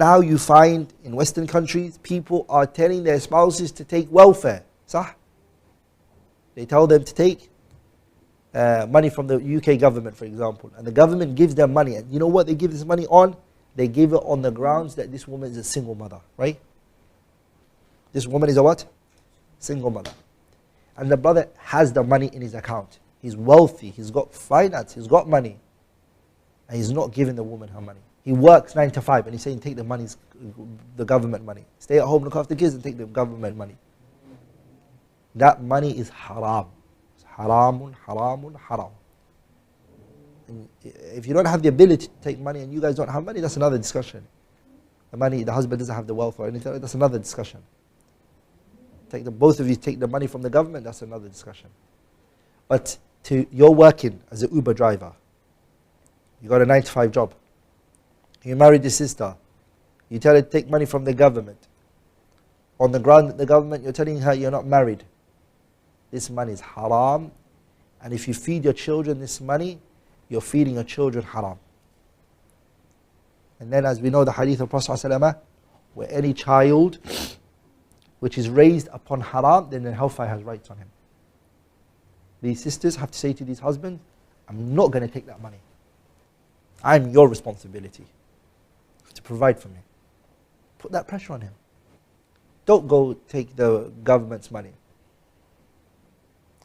Now you find in Western countries, people are telling their spouses to take welfare. Sah? They tell them to take money from the UK government, for example. And the government gives them money. And you know what they give this money on? They give it on the grounds that this woman is a single mother, right? This woman is a what? Single mother. And the brother has the money in his account. He's wealthy, he's got finance, he's got money. And he's not giving the woman her money. He works 9 to 5 and he's saying take the government money. Stay at home, look after the kids and take the government money. That money is haram. It's haramun, haramun, haram. And if you don't have the ability to take money and you guys don't have money, that's another discussion. The husband doesn't have the wealth or anything, that's another discussion. Both of you take the money from the government, that's another discussion. But you're working as an Uber driver. You got a 9 to 5 job. You married your sister. You tell her to take money from the government. On the ground that the government, you're telling her you're not married. This money is haram. And if you feed your children this money, you're feeding your children haram. And then as we know the hadith of Prophet ﷺ, where any child which is raised upon haram, then the hellfire has rights on him. These sisters have to say to these husbands, I'm not going to take that money. I'm your responsibility to provide for me. Put that pressure on him. Don't go take the government's money.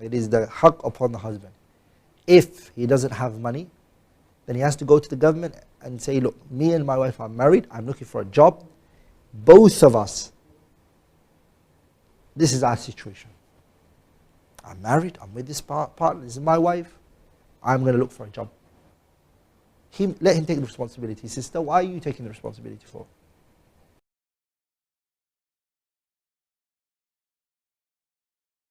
It is the haqq upon the husband. If he doesn't have money, then he has to go to the government and say, look, me and my wife are married, I'm looking for a job. Both of us, this is our situation. I'm married, I'm with this partner, this is my wife, I'm going to look for a job. Let him take the responsibility. Sister, why are you taking the responsibility for?